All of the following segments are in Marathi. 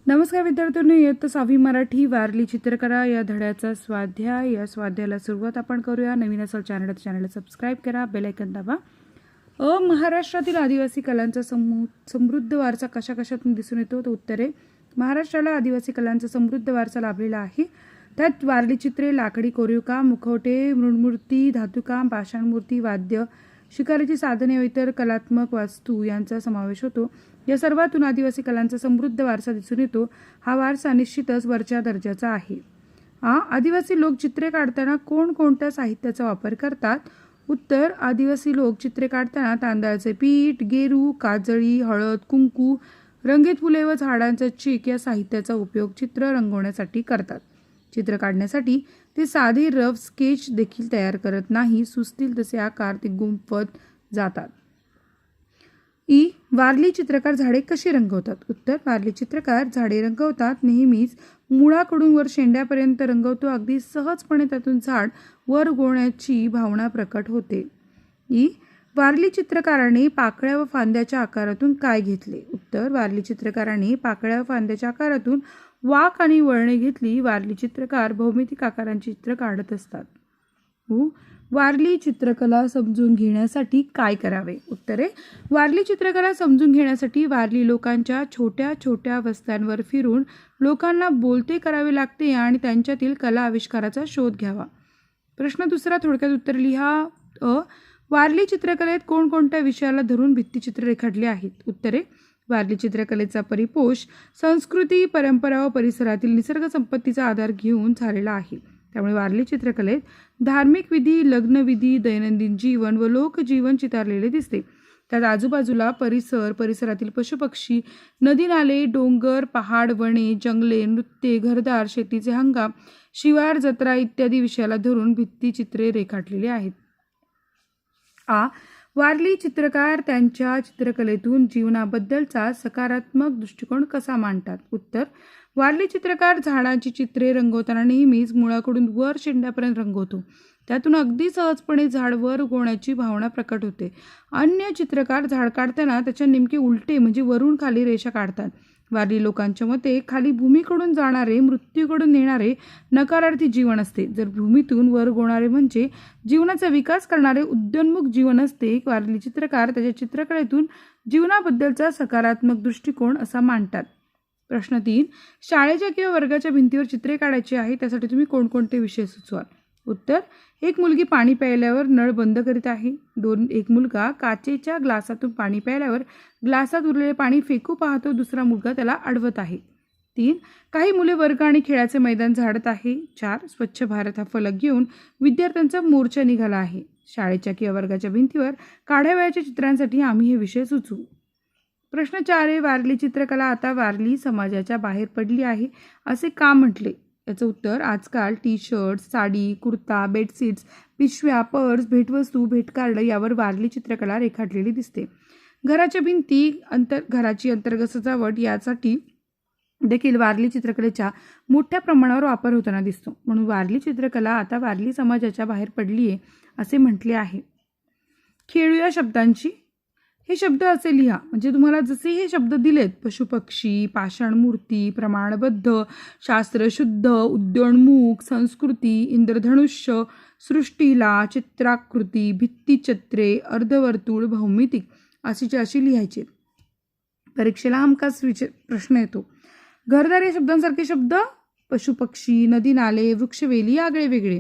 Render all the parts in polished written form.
नमस्कार विद्यार्थ्यांनो, इयत्ता 6वी मराठी वारली चित्रकला या धड्याचा स्वाध्याय. या स्वाध्यायाला सुरुवात आपण करूया. नवीन असेल चॅनल सबस्क्राईब करा, बेल आयकॉन दाबा. महाराष्ट्रातील आदिवासी कलांचा समृद्ध वारसा कशाकशातून दिसून येतो? तर उत्तरे, महाराष्ट्राला आदिवासी कलांचा समृद्ध वारसा लाभलेला आहे. त्यात वारली चित्रे, लाकडी कोरीवकाम, मुखवटे, मृण्मूर्ती, धातुकाम, पाषाणमूर्ती, वाद्य, शिकारीची साधने व इतर कलात्मक वस्तू यांचा समावेश होतो. या सर्वातून आदिवासी कलांचा समृद्ध वारसा दिसून येतो. हा वारसा निश्चितच वरच्या दर्जाचा आहे. आदिवासी लोक चित्रे काढताना कोणकोणत्या साहित्याचा वापर करतात? उत्तर, आदिवासी लोक चित्रे काढताना तांदळाचे पीठ, गेरू, काजळी, हळद, कुंकू, रंगीत फुले व झाडांचा चीक या साहित्याचा उपयोग चित्र रंगवण्यासाठी करतात. चित्र काढण्यासाठी ते साधे रफ स्केच देखील तयार करत नाही. सुचतील तसे आकार ते गुंफत जातात. वारली चित्रकार झाडे कशी रंगवतात? उत्तर, वारली चित्रकार झाडे रंगवतात नेहमीच मुळाकडून वर शेंड्यापर्यंत रंगवतो. अगदी सहजपणे त्यातून झाड वर उगवण्याची भावना प्रकट होते. वारली चित्रकाराने पाकळ्या व फांद्याच्या आकारातून काय घेतले? उत्तर, वारली चित्रकाराने पाकळ्या व फांद्याच्या आकारातून वाक आणि वळणे घेतली. वारली चित्रकार भौमितिक आकारांची चित्र काढत असतात. वारली चित्रकला समजून घेण्यासाठी काय करावे? उत्तरे, वारली चित्रकला समजून घेण्यासाठी वारली लोकांच्या छोट्या छोट्या वस्त्यांवर फिरून लोकांना बोलते करावे लागते आणि त्यांच्यातील कला आविष्काराचा शोध घ्यावा. प्रश्न दुसरा, थोडक्यात उत्तर लिहा. वारली चित्रकलेत कोणकोणत्या विषयाला धरून भित्तिचित्र रेखाटली आहेत? उत्तरे, वारली चित्रकलेचा परिपोष संस्कृती, परंपरा व परिसरातील निसर्ग संपत्तीचा आधार घेऊन झालेला आहे. त्यामुळे वारली चित्रकलेत धार्मिक विधी, लग्नविधी, दैनंदिन जीवन व लोकजीवन चितारलेले दिसते. त्यात आजूबाजूला परिसरातील पशुपक्षी, नदी नाले, डोंगर, पहाड, वने, जंगले, नृत्ये, घरदार, शेतीचे हंगाम, शिवार, जत्रा इत्यादी विषयाला धरून भित्तिचित्रे रेखाटलेली आहेत. वारली चित्रकार त्यांच्या चित्रकलेतून जीवनाबद्दलचा सकारात्मक दृष्टिकोन कसा मांडतात? उत्तर, वारली चित्रकार झाडांची चित्रे रंगवताना नेहमीच मुळाकडून वर शेंड्यापर्यंत रंगवतो. त्यातून अगदी सहजपणे झाड वर उगवण्याची भावना प्रकट होते. अन्य चित्रकार झाड काढताना त्याच्या नेमके उलटे म्हणजे वरून खाली रेषा काढतात. वारली लोकांच्या मते खाली भूमीकडून जाणारे, मृत्यूकडून येणारे नकारार्थी जीवन असते. जर भूमीतून वर उगवणारे म्हणजे जीवनाचा विकास करणारे उद्योन्मुख जीवन असते. वारली चित्रकार त्याच्या चित्रकलेतून जीवनाबद्दलचा सकारात्मक दृष्टिकोन असा मांडतात. प्रश्न 3, शाळेच्या किंवा वर्गाच्या भिंतीवर चित्रे काढायची आहे, त्यासाठी तुम्ही कोणकोणते विषय सुचवाल? उत्तर, एक मुलगी पाणी प्यायल्यावर नळ बंद करीत आहे. 2, एक मुलगा काचेच्या ग्लासातून पाणी प्यायल्यावर ग्लासात उरलेले पाणी फेकू पाहतो. दुसरा मुलगा त्याला अडवत आहे. 3, काही मुले वर्ग आणि खेळाचे मैदान झाडत आहे. 4, स्वच्छ भारत हा फलक घेऊन विद्यार्थ्यांचा मोर्चा निघाला आहे. शाळेच्या किंवा वर्गाच्या भिंतीवर काढावयाच्या चित्रांसाठी आम्ही हे विषय सुचवू. प्रश्न 4, वारली चित्रकला आता वारली समाजाच्या बाहेर पडली आहे असे का म्हटले? याचं उत्तर, आजकाल T shirt, sari, kurta, bedsheets, पिशव्या, पर्स, भेटवस्तू, भेटकार्ड यावर वारली चित्रकला रेखाटलेली दिसते. घराच्या भिंती, घराची अंतर्गत सजावट यासाठी देखील वारली चित्रकलेचा मोठ्या प्रमाणावर वापर होताना दिसतो. म्हणून वारली चित्रकला आता वारली समाजाच्या बाहेर पडली आहे असे म्हटले आहे. खेळूया शब्दांची. हे शब्द असे लिहा, म्हणजे तुम्हाला जसे हे शब्द दिलेत, पशुपक्षी, पाषाणमूर्ती, प्रमाणबद्ध, शास्त्रशुद्ध, उद्योन्मुख, संस्कृती, इंद्रधनुष्य, सृष्टीला, चित्राकृती, भित्तिचित्रे, अर्धवर्तुळ, भौमितिक अशी लिहायचे. परीक्षेला हमखास प्रश्न येतो. घरदार या शब्दांसारखे शब्द पशुपक्षी, नदी नाले, वृक्षवेली आगळे वेगळे.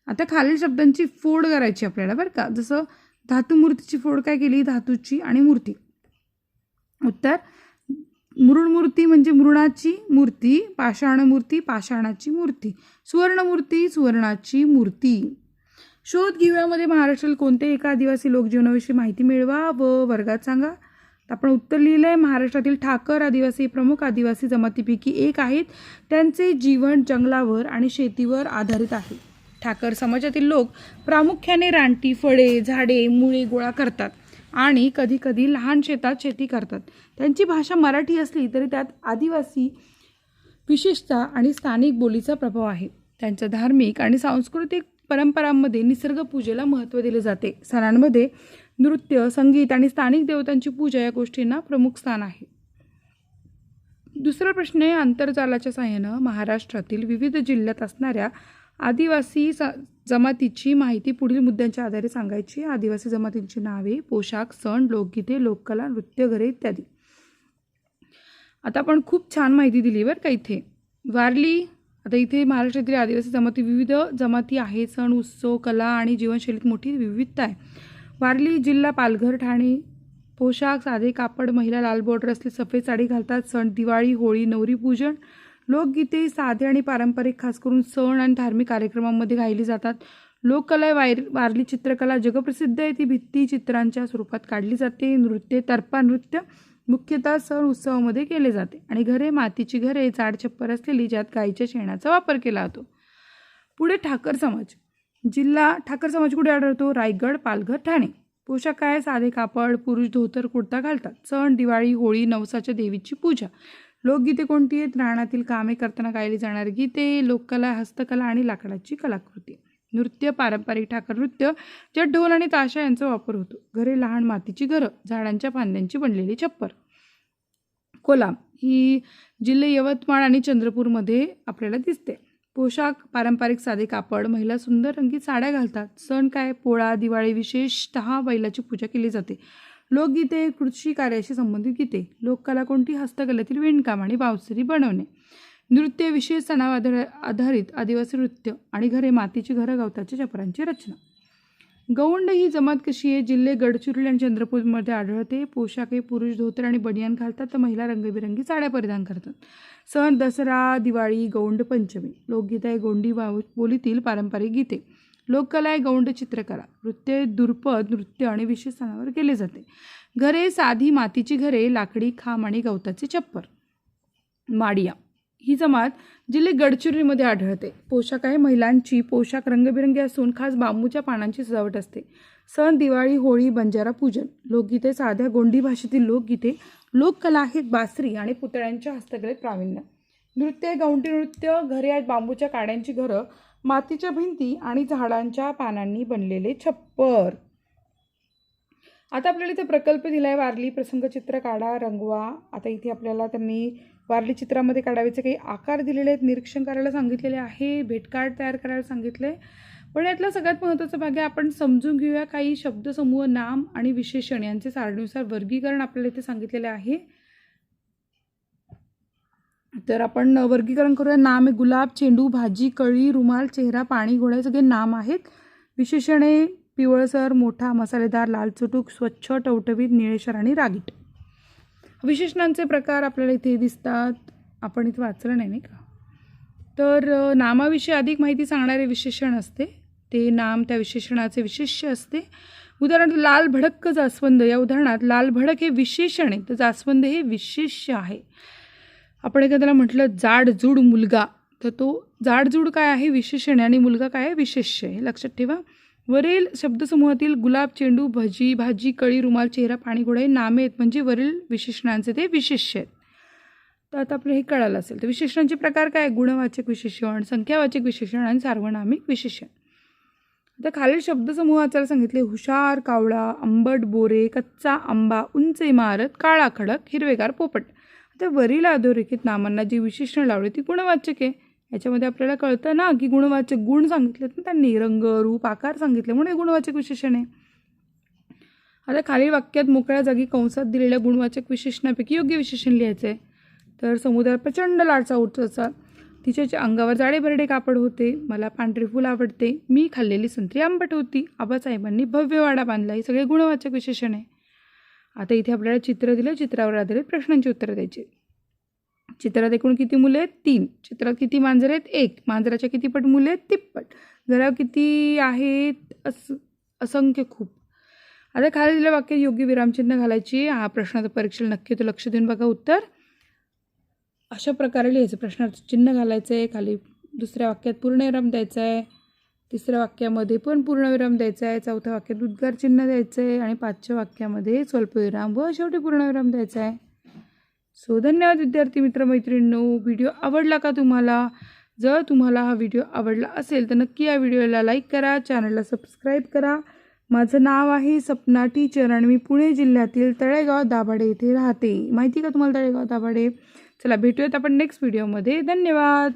आता खालील शब्दांची फोड करायची आपल्याला बरं का. जसं धातुमूर्तीची फोड काय केली? धातूची आणि मूर्ती. उत्तर, मृण्मूर्ती म्हणजे मृणाची मूर्ती, पाषाणमूर्ती पाषाणाची मूर्ती, सुवर्णमूर्ती सुवर्णाची मूर्ती. शोध घेऊयामध्ये महाराष्ट्रातील कोणत्याही एका आदिवासी लोकजीवनाविषयी माहिती मिळवा व वर्गात सांगा. आपण उत्तर लिहिलं आहे. महाराष्ट्रातील ठाकर आदिवासी प्रमुख आदिवासी जमातीपैकी एक आहेत. त्यांचे जीवन जंगलावर आणि शेतीवर आधारित आहे. ठाकर समाजातील लोक प्रामुख्याने रानटी, फळे, झाडे, मुळे गोळा करतात आणि कधीकधी लहान शेतात शेती करतात. त्यांची भाषा मराठी असली तरी त्यात आदिवासी विशेषता आणि स्थानिक बोलीचा प्रभाव आहे. त्यांच्या धार्मिक आणि सांस्कृतिक परंपरांमध्ये निसर्गपूजेला महत्त्व दिले जाते. सणांमध्ये नृत्य, संगीत आणि स्थानिक देवतांची पूजा या गोष्टींना प्रमुख स्थान आहे. दुसरा प्रश्न आहे, आंतरजालाच्या सहाय्यानं महाराष्ट्रातील विविध जिल्ह्यात असणाऱ्या आदिवासी जमातीची माहिती पुढील मुद्द्यांच्या आधारे सांगायची. आदिवासी जमातींची नावे, पोशाख, सण, लोकगीते, लोककला, नृत्यघरे इत्यादी. आता आपण खूप छान माहिती दिली बरं का इथे. वारली, आता इथे महाराष्ट्रातील आदिवासी जमाती, विविध जमाती आहेत, सण, उत्सव, कला आणि जीवनशैलीत मोठी विविधता आहे. वारली जिल्हा पालघर, ठाणे. पोशाख साधे कापड, महिला लाल बॉर्डर असलेली सफेद साडी घालतात. सण दिवाळी, होळी, नवरी पूजन. लोकगीते साधे आणि पारंपरिक, खास करून सण आणि धार्मिक कार्यक्रमांमध्ये गायली जातात. लोककला, वारली चित्रकला जगप्रसिद्ध आहे, ती भित्ती चित्रांच्या स्वरूपात काढली जाते. नृत्य, तरपा नृत्य मुख्यतः सण उत्सवामध्ये केले जाते. आणि घरे, मातीची घरे, जाड छप्पर असलेली, ज्यात गाईच्या शेणाचा वापर केला जातो. पुढे ठाकर समाज. जिल्हा ठाकर समाज कुठे आढळतो? रायगड, पालघर, ठाणे. पोशाख काय? साधे कापड, पुरुष धोतर कुर्ता घालतात. सण दिवाळी, होळी, नवसाच्या देवीची पूजा. लोकगीते कोणती आहेत? रानातील कामे करताना गायली जाणारी गीते. लोककला, हस्तकला आणि लाकडाची कलाकृती. नृत्य, पारंपरिक ठाकर नृत्य, ज्यात ढोल आणि ताशा यांचा वापर होतो. घरे, लहान मातीची घरं, झाडांच्या फांद्यांची बनलेली छप्पर. कोलाम ही जिल्हे यवतमाळ आणि चंद्रपूरमध्ये आपल्याला दिसते. पोशाख पारंपरिक साधे कापड, महिला सुंदर रंगीत साड्या घालतात. सण काय? पोळा, दिवाळी, विशेषतः बैलाची पूजा केली जाते. लोकगीते, कृषी कार्याशी संबंधित गीते. लोककला कोणती? हस्तकलेतील विणकाम आणि बावसरी बनवणे. नृत्य, विशेष सणावर आधारित आदिवासी नृत्य. आणि घरे, मातीची घरं, गवताच्या छपरांची रचना. गौंड ही जमात कशी आहे? जिल्हे गडचिरोली आणि चंद्रपूरमध्ये आढळते. पोशाख हे पुरुष धोतर आणि बनियान घालतात, तर महिला रंगबिरंगी साड्या परिधान करतात. सण दसरा, दिवाळी, गौंड पंचमी. लोकगीत आहे गोंडी बोलीतील पारंपरिक गीते. लोककला आहे गौंड चित्रकला. नृत्य दुर्पद नृत्य आणि विशेष सणावर केले जाते. घरे, साधी मातीची घरे, लाकडी खांब आणि गवताचे छप्पर. माडिया ही जमात जिल्हे गडचिरोलीमध्ये आढळते. पोशाख आहे महिलांची पोशाख रंगबिरंगी असून खास बांबूच्या पानांची सजावट असते. सण दिवाळी, होळी, बंजारा पूजन. लोकगीते साध्या गोंडी भाषेतील लोकगीते. लोककला आहेत बासरी आणि पुतळ्यांच्या हस्तकलेत प्रावीण्य. नृत्य गौंडी नृत्य. घरे आहेत बांबूच्या काड्यांची घरं, मातीच्या भिंती आणि झाडांच्या पानांनी बनलेले छप्पर. आता आपल्याला इथे प्रकल्प दिला आहे, वारली प्रसंगचित्र काढा, रंगवा. आता इथे आपल्याला त्यांनी वारली चित्रामध्ये काढायचे काही आकार दिलेले आहेत, निरीक्षण करायला सांगितलेले आहे, भेटकार्ड तयार करायला सांगितले. पण यातला सगळ्यात महत्त्वाचा भाग आहे, आपण समजून घेऊया काही शब्दसमूह, नाम आणि विशेषण यांचे सारणीनुसार वर्गीकरण आपल्याला इथे सांगितलेले आहे. तर आपण वर्गीकरण करूया. नाम आहे गुलाब, चेंडू, भाजी, कळी, रुमाल, चेहरा, पाणी, घोडा, सगळे नाम आहेत. विशेषणे पिवळसर, मोठा, मसालेदार, लाल चुटूक, स्वच्छ, टवटवीत, निळेशर आणि रागीट. विशेषणांचे प्रकार आपल्याला इथे दिसतात. आपण इथे वाचलं नाही का? तर नामाविषयी अधिक माहिती सांगणारे विशेषण असते, ते नाम त्या विशेषणाचे विशेष्य असते. उदाहरणार्थ लाल भडक जास्वंद, या उदाहरणात लाल भडक हे विशेषण आहे, तर जास्वंद हे विशेष्य आहे. आपण एखाद्याला म्हटलं जाडजूड मुलगा, तर तो जाडजूड काय आहे? विशेषण आहे, आणि मुलगा काय आहे? विशेष्य आहे. लक्षात ठेवा. वरील शब्दसमूहातील गुलाब, चेंडू, भाजी, कळी, रुमाल, चेहरा, पाणी, घोडा हे नामे आहेत, म्हणजे वरील विशेषणांचे ते विशेष्य आहेत. तर आता आपलं हे कळालं असेल. तर विशेषणांचे प्रकार काय? गुणवाचक विशेषण, संख्यावाचक विशेषण आणि सार्वनामिक विशेषण. आता खालील शब्दसमूह वाचायला सांगितले. हुशार, कावळा, आंबट बोरे, कच्चा आंबा, उंच इमारत, काळा खडक, हिरवेगार पोपट. आता वरील अधोरेखित नामांना जी विशेषण लावली ती गुणवाचक आहे. याच्यामध्ये आपल्याला कळतं ना की गुणवाचक गुण सांगितलेत ना त्यांनी, रंग, रूप, आकार सांगितले, म्हणून गुणवाचक विशेषण आहे. आता खालील वाक्यात मोकळ्या जागी कंसात दिलेल्या गुणवाचक विशेषणापैकी योग्य विशेषण लिहायचं आहे. तर समुद्रात प्रचंड लाटचा उठचा, तिच्या अंगावर जाडे भरडे कापड होते, मला पांढरे फूल आवडते, मी खाल्लेली संत्री आंबट होती, आबासाहेबांनी भव्य वाडा बांधला. हे सगळे गुणवाचक विशेषण आहे. आता इथे आपल्याला चित्र दिलं, चित्रावर आधारित प्रश्नांची उत्तरं द्यायची. चित्रात एकूण किती मुले आहेत? 3. चित्रात किती मांजरे आहेत? 1. मांजराच्या किती पट मुले आहेत? तिप्पट. घरावर किती आहेत? असंख्य, खूप. आता खाली दिलेल्या वाक्यात योग्य विरामचिन्ह घालायची. हा प्रश्नाचं परीक्षेला नक्की तो लक्ष देऊन बघा उत्तर. अशा प्रकारे लिहायचं, प्रश्नाचं चिन्ह घालायचं आहे. खाली दुसऱ्या वाक्यात पूर्णविराम द्यायचा आहे, तिसऱ्या वाक्यामध्ये पण पूर्णविराम द्यायचा आहे, चौथ्या वाक्यात उद्गार चिन्ह द्यायचं आहे, आणि 5व्या वाक्यामध्ये स्वल्पविराम व शेवटी पूर्णविराम द्यायचा आहे. सो धन्यवाद विद्यार्थी मित्र मैत्रिणींनो. व्हिडिओ आवडला का तुम्हाला? जर तुम्हाला हा व्हिडिओ आवडला असेल तर नक्की या व्हिडिओला लाईक करा, चॅनलला सबस्क्राईब करा. माझं नाव आहे सपना टीचर आणि मी पुणे जिल्ह्यातील तळेगाव दाभाडे येथे राहते. माहिती का तुम्हाला तळेगाव दाभाडे? चला भेटूयात आपण नेक्स्ट व्हिडिओमध्ये. धन्यवाद.